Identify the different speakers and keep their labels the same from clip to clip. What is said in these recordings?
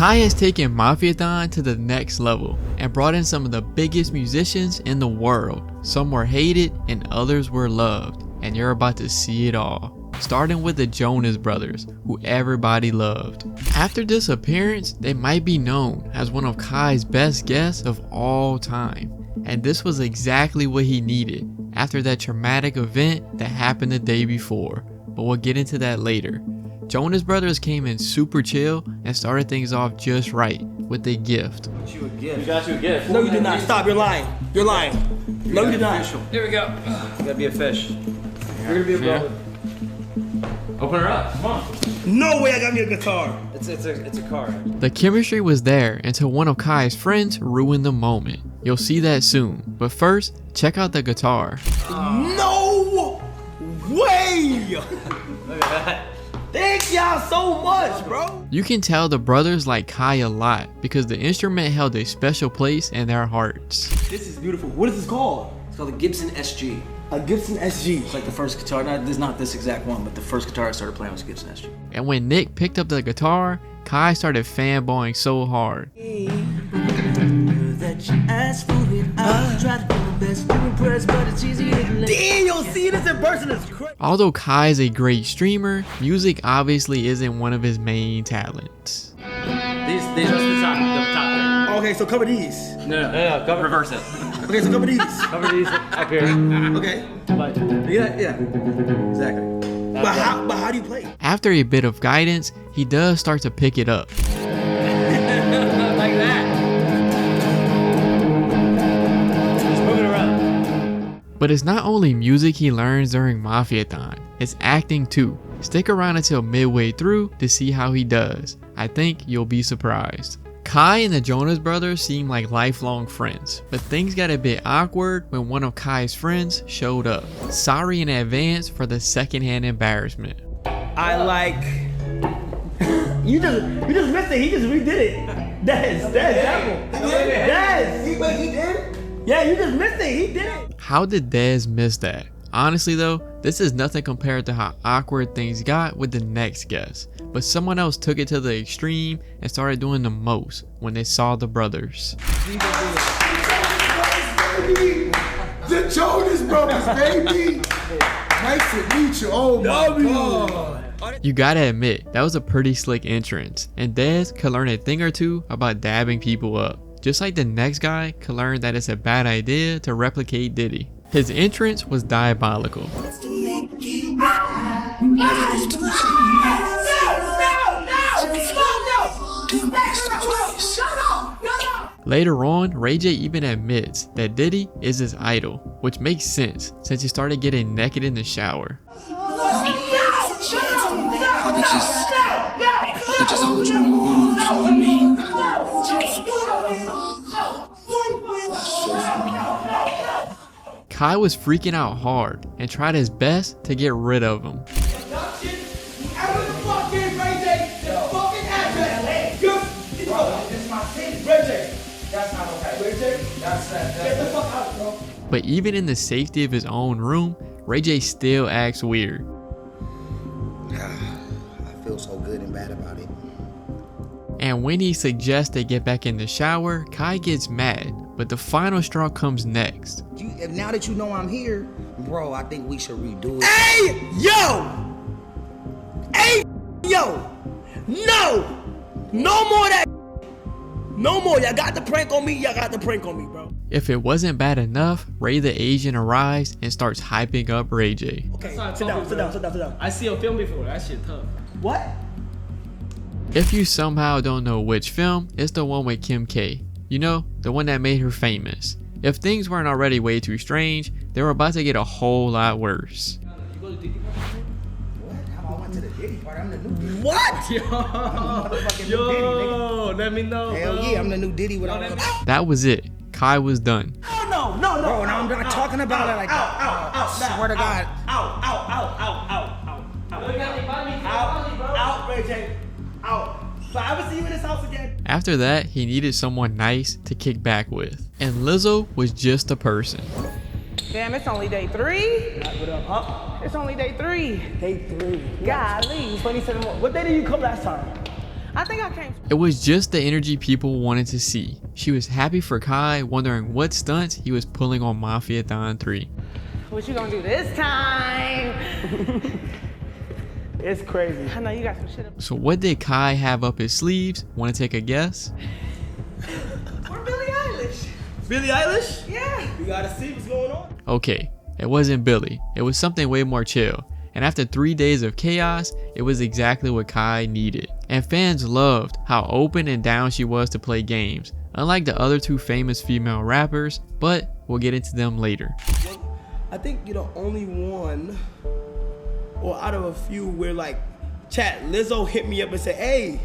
Speaker 1: Kai has taken Mafiathon to the next level and brought in some of the biggest musicians in the world. Some were hated and others were loved, and you're about to see it all. Starting with the Jonas Brothers, who everybody loved. After this appearance, they might be known as one of Kai's best guests of all time. And this was exactly what he needed after that traumatic event that happened the day before. But we'll get into that later. Jonas Brothers came in super chill and started things off just right with a gift.
Speaker 2: You a gift.
Speaker 3: We got you a gift.
Speaker 2: No, you did not. Stop. You're lying. You're lying. No, you did not.
Speaker 3: Here we go.
Speaker 2: You gotta be a fish.
Speaker 3: You're gonna be a brother. Open her up. Come on.
Speaker 2: No way I got me a guitar.
Speaker 3: It's a car.
Speaker 1: The chemistry was there until one of Kai's friends ruined the moment. You'll see that soon. But first, check out the guitar.
Speaker 2: No way!
Speaker 3: Look at that.
Speaker 2: Thank y'all so much, bro.
Speaker 1: You can tell the brothers like Kai a lot because the instrument held a special place in their hearts.
Speaker 2: This is beautiful. What is this called?
Speaker 4: It's called a Gibson SG.
Speaker 2: A Gibson SG.
Speaker 4: It's like the first guitar, not this exact one, but the first guitar I started playing was a Gibson SG.
Speaker 1: And when Nick picked up the guitar, Kai started fanboying so hard.
Speaker 2: Damn, yo, see this in person is crazy.
Speaker 1: Although Kai is a great streamer, music obviously isn't one of his main talents.
Speaker 3: These are the top
Speaker 2: Okay, so cover these.
Speaker 3: three. No. Cover. Reverse it.
Speaker 2: Okay, so cover these.
Speaker 3: Cover these up here.
Speaker 2: Okay.
Speaker 3: But
Speaker 2: Yeah. Exactly. But how do you play?
Speaker 1: After a bit of guidance, he does start to pick it up.
Speaker 3: like that. Just move it around.
Speaker 1: But it's not only music he learns during Mafiathon, it's acting too. Stick around until midway through to see how he does. I think you'll be surprised. Kai and the Jonas Brothers seem like lifelong friends, but things got a bit awkward when one of Kai's friends showed up. Sorry in advance for the secondhand embarrassment.
Speaker 2: I like. You just missed it. He just redid it. That's He did? Yeah, you just missed it. He did it.
Speaker 1: How did Dez miss that? Honestly though, this is nothing compared to how awkward things got with the next guest. But someone else took it to the extreme and started doing the most when they saw the brothers.
Speaker 5: The Jonas Brothers, baby! Nice to meet you. Oh my God.
Speaker 1: You gotta admit, that was a pretty slick entrance, and Dez could learn a thing or two about dabbing people up. Just like the next guy could learn that it's a bad idea to replicate Diddy. His entrance was diabolical. Later on, Reggie even admits that Diddy is his idol, which makes sense since he started getting naked in the shower. Kai was freaking out hard and tried his best to get rid of him. But even in the safety of his own room, Reggie still acts weird.
Speaker 5: I feel so good and bad about it.
Speaker 1: And when he suggests they get back in the shower, Kai gets mad. But the final straw comes next.
Speaker 5: Now that you know I'm here, bro, I think we should redo it.
Speaker 2: Hey, yo! Hey, yo! No! No more of that. No more. Y'all got the prank on me. Y'all got the prank on me, bro.
Speaker 1: If it wasn't bad enough, Ray the Asian arrives and starts hyping up Ray J.
Speaker 2: Okay, sit down.
Speaker 3: I see a film before. That shit tough.
Speaker 2: What?
Speaker 1: If you somehow don't know which film, it's the one with Kim K. You know, the one that made her famous. If things weren't already way too strange, they were about to get a whole lot worse.
Speaker 5: What? I went to the Diddy party. I'm the new Diddy.
Speaker 2: What?
Speaker 3: Yo, let me know.
Speaker 5: Hell yeah, I'm the new Diddy with all that.
Speaker 1: That was it. Kai was done.
Speaker 2: No.
Speaker 5: Bro, now I'm not talking about it like that. I swear to God.
Speaker 2: Out, Ray J. Out. So I ever see you in this house again?
Speaker 1: After that, he needed someone nice to kick back with. And Lizzo was just the person.
Speaker 6: Damn, it's only day 3.
Speaker 2: What up, huh?
Speaker 6: It's only day 3.
Speaker 2: Day 3.
Speaker 6: Golly.
Speaker 2: 27 more. What day did you come last time?
Speaker 6: I think I came.
Speaker 1: It was just the energy people wanted to see. She was happy for Kai, wondering what stunts he was pulling on Mafiathon 3.
Speaker 6: What you gonna do this time?
Speaker 2: It's crazy.
Speaker 6: I know you got some shit up.
Speaker 1: So what did Kai have up his sleeves? Want to take a guess?
Speaker 6: We're Billie Eilish.
Speaker 2: Billie Eilish?
Speaker 6: Yeah.
Speaker 2: We gotta see what's going on.
Speaker 1: Okay, it wasn't Billy. It was something way more chill. And after 3 days of chaos, it was exactly what Kai needed. And fans loved how open and down she was to play games, unlike the other 2 famous female rappers, but we'll get into them later.
Speaker 2: I think you're the only one, or out of a few, where like, chat, Lizzo hit me up and said, hey,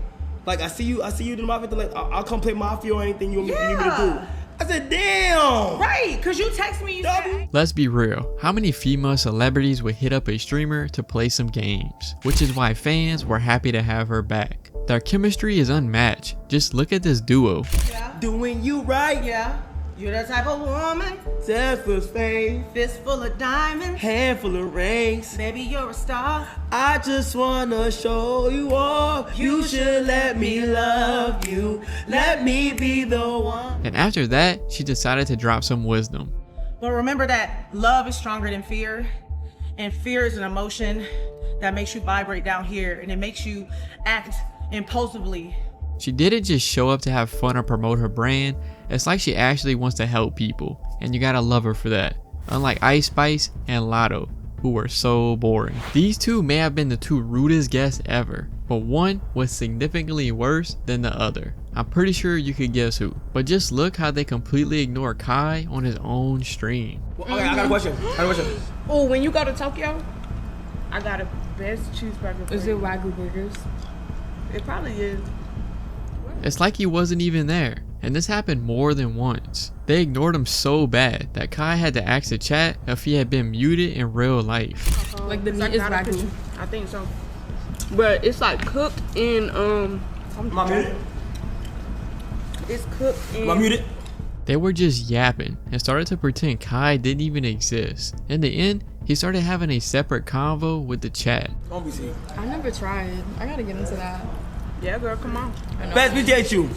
Speaker 2: like I see you in the Mafia, like I'll come play Mafia or anything you need me to do. I said, damn!
Speaker 6: Right, cause you text me, you said.
Speaker 1: Let's be real, how many female celebrities would hit up a streamer to play some games? Which is why fans were happy to have her back. Their chemistry is unmatched. Just look at this duo.
Speaker 6: Yeah.
Speaker 2: Doing you right.
Speaker 6: Yeah. You're the type of woman.
Speaker 2: Selfless fame.
Speaker 6: Fist full of diamonds.
Speaker 2: Handful of rings.
Speaker 6: Baby, you're a star.
Speaker 2: I just wanna show you all. You should let me love you. Let me be the one.
Speaker 1: And after that, she decided to drop some wisdom.
Speaker 6: But remember that love is stronger than fear. And fear is an emotion that makes you vibrate down here. And it makes you act impulsively.
Speaker 1: She didn't just show up to have fun or promote her brand. It's like she actually wants to help people, and you gotta love her for that. Unlike Ice Spice and Latto, who were so boring. These 2 may have been the 2 rudest guests ever, but one was significantly worse than the other. I'm pretty sure you could guess who, but just look how they completely ignore Kai on his own stream.
Speaker 2: Okay, I got a question.
Speaker 6: Oh, when you go to Tokyo, I got a best cheeseburger for
Speaker 7: Is
Speaker 6: you.
Speaker 7: it Wagyu burgers?
Speaker 6: It probably is.
Speaker 1: It's like he wasn't even there, and this happened more than once. They ignored him so bad that Kai had to ask the chat if he had been muted in real life.
Speaker 7: Like the meat is Wagyu.
Speaker 6: I think so.
Speaker 7: But it's like cooked in
Speaker 2: Am I muted?
Speaker 6: It's cooked in.
Speaker 2: Am I muted?
Speaker 1: They were just yapping and started to pretend Kai didn't even exist. In the end, he started having a separate convo with the chat.
Speaker 2: Don't be seen.
Speaker 7: I never tried. I gotta get into that.
Speaker 6: Yeah, girl, come on.
Speaker 2: Best appreciate you.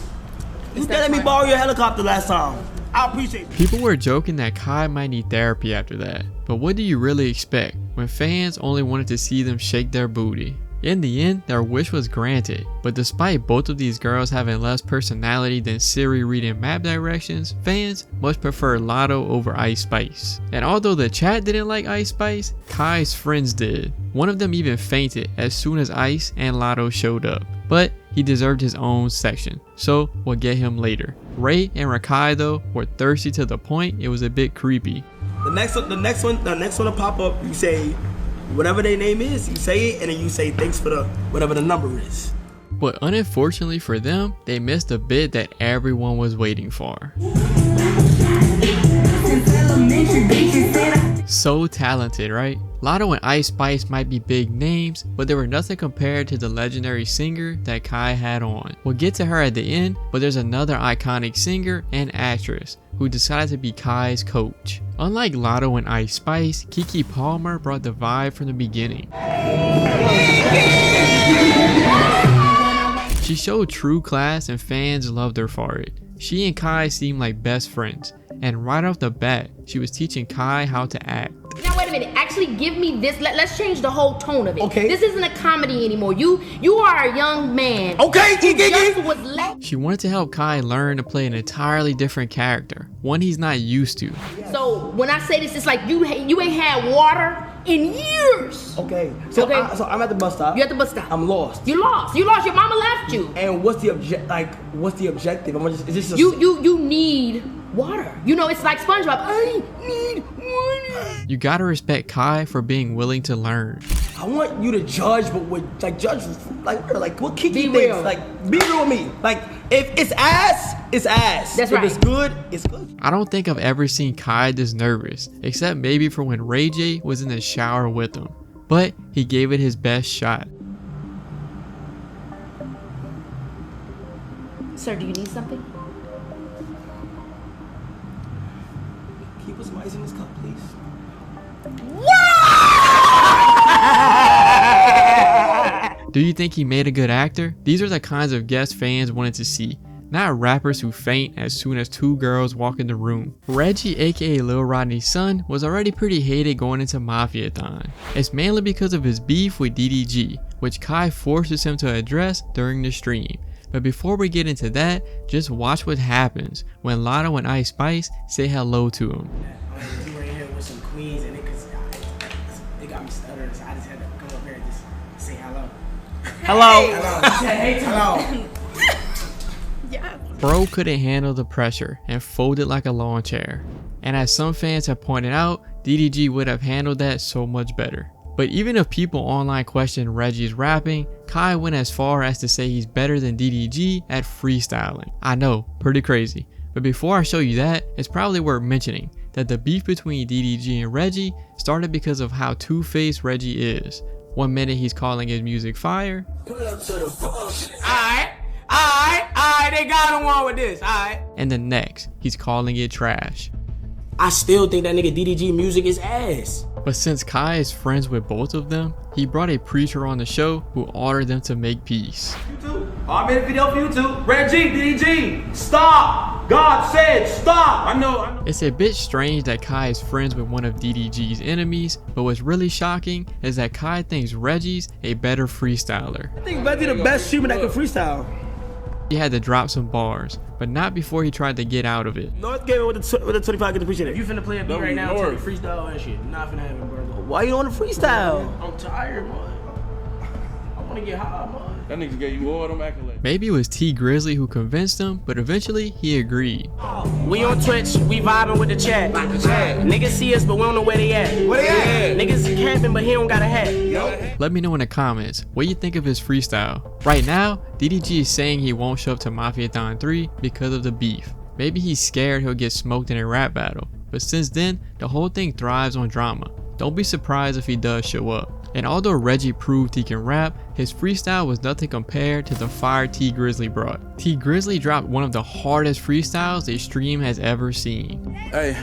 Speaker 2: You let me borrow your helicopter last time. I appreciate you.
Speaker 1: People were joking that Kai might need therapy after that. But what do you really expect when fans only wanted to see them shake their booty? In the end, their wish was granted, but despite both of these girls having less personality than Siri reading map directions, fans much prefer Latto over Ice Spice. And although the chat didn't like Ice Spice, Kai's friends did. One of them even fainted as soon as Ice and Latto showed up, but he deserved his own section, so we'll get him later. Ray and Rakai though were thirsty to the point it was a bit creepy.
Speaker 2: The next one to pop up, you say whatever their name is, you say it, and then you say thanks for the whatever the number is.
Speaker 1: But unfortunately for them, they missed a bit that everyone was waiting for. So talented, right? Latto and Ice Spice might be big names, but they were nothing compared to the legendary singer that Kai had on. We'll get to her at the end, but there's another iconic singer and actress who decided to be Kai's coach. Unlike Latto and Ice Spice, Keke Palmer brought the vibe from the beginning. She showed true class and fans loved her for it. She and Kai seemed like best friends, and right off the bat, she was teaching Kai how to act.
Speaker 8: Now wait a minute, actually give me this, let's change the whole tone of it.
Speaker 2: Okay.
Speaker 8: This isn't a comedy anymore. You are a young man.
Speaker 2: Okay,
Speaker 8: who just was left.
Speaker 1: She wanted to help Kai learn to play an entirely different character, one he's not used to.
Speaker 8: So when I say this, it's like you ain't had water in years.
Speaker 2: Okay, so
Speaker 8: Okay.
Speaker 2: so I'm at the bus stop.
Speaker 8: You're at the bus stop.
Speaker 2: I'm lost.
Speaker 8: You lost. Your mama left you.
Speaker 2: And what's the objective? Is this just
Speaker 8: You need water. You know, it's like SpongeBob. I need water.
Speaker 1: You gotta respect Kai for being willing to learn.
Speaker 2: I want you to judge, but judge what Keke
Speaker 8: Be
Speaker 2: thinks.
Speaker 8: real.
Speaker 2: Like, be real with me. Like, if it's ass, it's ass.
Speaker 8: That's
Speaker 2: if
Speaker 8: right.
Speaker 2: it's good, it's good.
Speaker 1: I don't think I've ever seen Kai this nervous, except maybe for when Reggie was in the shower with him. But he gave it his best shot.
Speaker 8: Sir, do you need something?
Speaker 2: Can you put some ice in this cup, please?
Speaker 1: Do you think he made a good actor? These are the kinds of guests fans wanted to see, not rappers who faint as soon as 2 girls walk in the room. Reggie, aka Lil Rodney's son, was already pretty hated going into Mafiathon. It's mainly because of his beef with DDG, which Kai forces him to address during the stream. But before we get into that, just watch what happens when Latto and Ice Spice say hello to him.
Speaker 2: You were in here with some queens and they got me stuttering, so I just had to come up here and just say hello. Hello. Hello.
Speaker 7: Yeah.
Speaker 1: Bro couldn't handle the pressure and folded like a lawn chair. And as some fans have pointed out, DDG would have handled that so much better. But even if people online question Reggie's rapping, Kai went as far as to say he's better than DDG at freestyling. I know, pretty crazy. But before I show you that, it's probably worth mentioning that the beef between DDG and Reggie started because of how two-faced Reggie is. One minute he's calling his music fire.
Speaker 2: Alright, they got him on with this, alright.
Speaker 1: And the next, he's calling it trash.
Speaker 2: I still think that nigga DDG music is ass.
Speaker 1: But since Kai is friends with both of them, he brought a preacher on the show who ordered them to make peace.
Speaker 9: YouTube. I made a video for YouTube. Reggie, DDG, stop! God said stop! I know.
Speaker 1: It's a bit strange that Kai is friends with one of DDG's enemies, but what's really shocking is that Kai thinks Reggie's a better freestyler.
Speaker 2: I think Reggie the best streamer that can freestyle.
Speaker 1: He had to drop some bars, but not before he tried to get out of it.
Speaker 2: North gave it with the 25 gets appreciated.
Speaker 9: You finna play a beat right now, tell me freestyle and shit. I'm not finna have it, bro.
Speaker 2: Why you on the freestyle?
Speaker 9: I'm tired, man. I wanna get high, man. That nigga gave you all them accolades.
Speaker 1: Maybe it was T Grizzly who convinced him, but eventually he agreed.
Speaker 2: We on Twitch, we vibing with the chat. Niggas see us, but we don't know where they at.
Speaker 5: Where they at?
Speaker 2: Niggas camping, but he don't got a hat.
Speaker 1: Let me know in the comments what you think of his freestyle. Right now, DDG is saying he won't show up to Mafiathon 3 because of the beef. Maybe he's scared he'll get smoked in a rap battle, but since then, the whole thing thrives on drama. Don't be surprised if he does show up. And although Reggie proved he can rap, his freestyle was nothing compared to the fire T Grizzly brought. T Grizzly dropped one of the hardest freestyles a stream has ever seen.
Speaker 10: Hey,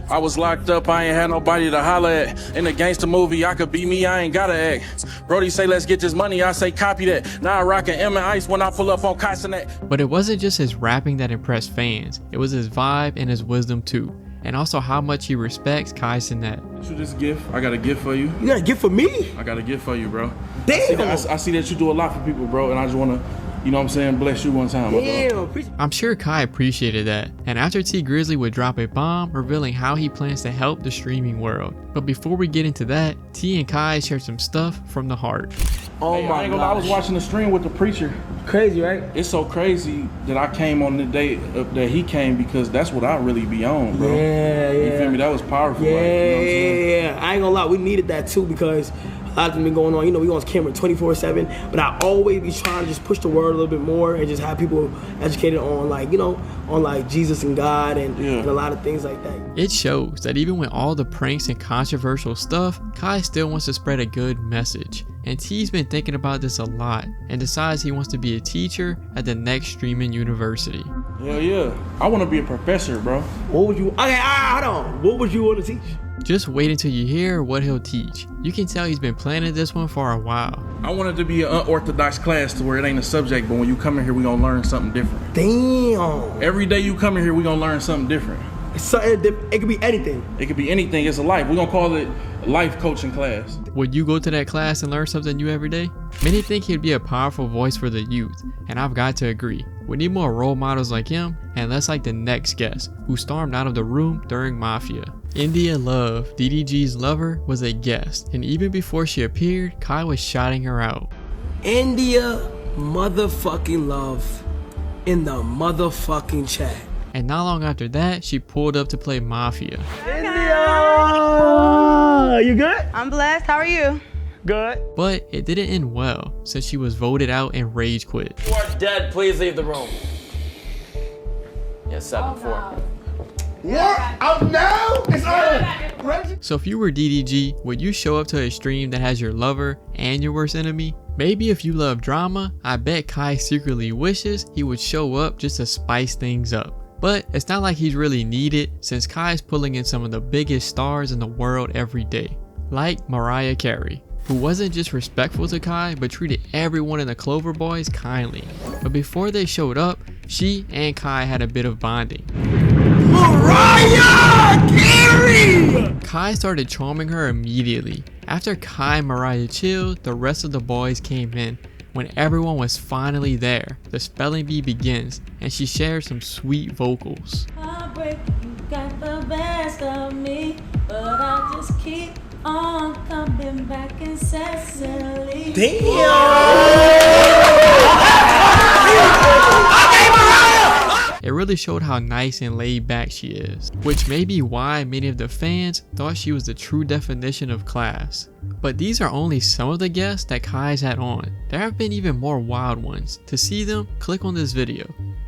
Speaker 10: I was locked up, I ain't had nobody to holler at. In the gangster movie, I could be me, I ain't gotta act. Brody say let's get this money, I say copy that. Now I rockin' M and Ice when I pull up on Kai Cenat.
Speaker 1: But it wasn't just his rapping that impressed fans, it was his vibe and his wisdom too. And also how much he respects Kai Cenat.
Speaker 10: You this gift, I got a gift for you.
Speaker 2: You got a gift for me?
Speaker 10: I got a gift for you, bro.
Speaker 2: Damn.
Speaker 10: I see that you do a lot for people, bro, and I just wanna, you know what I'm saying, bless you one time.
Speaker 2: Damn.
Speaker 1: I'm sure Kai appreciated that. And after T Grizzly would drop a bomb revealing how he plans to help the streaming world. But before we get into that, T and Kai shared some stuff from the heart.
Speaker 2: Oh
Speaker 10: Hey,
Speaker 2: my
Speaker 10: I ain't gonna lie, I was watching the stream with the preacher.
Speaker 2: Crazy, right?
Speaker 10: It's so crazy that I came on the day that he came because that's what I really be on, bro.
Speaker 2: Yeah.
Speaker 10: You feel me? That was powerful.
Speaker 2: Yeah,
Speaker 10: like, you know what I'm saying?
Speaker 2: yeah. I ain't gonna lie, we needed that too because a lot of things been going on. You know, we on camera 24/7, but I always be trying to just push the word a little bit more and just have people educated on, like, you know, on like Jesus and God and a lot of things like that.
Speaker 1: It shows that even with all the pranks and controversial stuff, Kai still wants to spread a good message. And T's been thinking about this a lot and decides he wants to be a teacher at the next streaming university.
Speaker 10: Hell yeah. I want to be a professor, bro.
Speaker 2: What would you, okay, hold on. What would you want to teach?
Speaker 1: Just wait until you hear what he'll teach. You can tell he's been planning this one for a while.
Speaker 10: I want it to be an unorthodox class to where it ain't a subject, but when you come in here, we gonna learn something different.
Speaker 2: Damn.
Speaker 10: Every day you come in here, we gonna learn something different.
Speaker 2: It's something different. It could be anything.
Speaker 10: It could be anything. It's a life. We're gonna call it life coaching class.
Speaker 1: Would you go to that class and learn something new every day? Many think he'd be a powerful voice for the youth, and I've got to agree. We need more role models like him, and less like the next guest, who stormed out of the room during Mafia. India Love, DDG's lover, was a guest, and even before she appeared, Kai was shouting her out.
Speaker 2: India motherfucking Love in the motherfucking chat.
Speaker 1: And not long after that, she pulled up to play Mafia.
Speaker 2: India! You good?
Speaker 7: I'm blessed. How are you?
Speaker 2: Good.
Speaker 1: But it didn't end well, since she was voted out and rage quit.
Speaker 9: You are dead, please leave the room. Yeah, 7-4.
Speaker 5: What? Up now? It's on. Reggie?
Speaker 1: So if you were DDG, would you show up to a stream that has your lover and your worst enemy? Maybe if you love drama, I bet Kai secretly wishes he would show up just to spice things up. But it's not like he's really needed, since Kai's pulling in some of the biggest stars in the world every day, like Mariah Carey. who wasn't just respectful to Kai, but treated everyone in the Clover Boys kindly. But before they showed up, she and Kai had a bit of bonding.
Speaker 5: Mariah! Carey!
Speaker 1: Kai started charming her immediately. After Kai and Mariah chilled, the rest of the boys came in. When everyone was finally there, the spelling bee begins, and she shares some sweet vocals.
Speaker 11: Heartbreak, you got the best of me, but I just keep on coming back incessantly.
Speaker 1: It really showed how nice and laid back she is, which may be why many of the fans thought she was the true definition of class. But these are only some of the guests that Kai's had on. There have been even more wild ones. To see them, click on this video.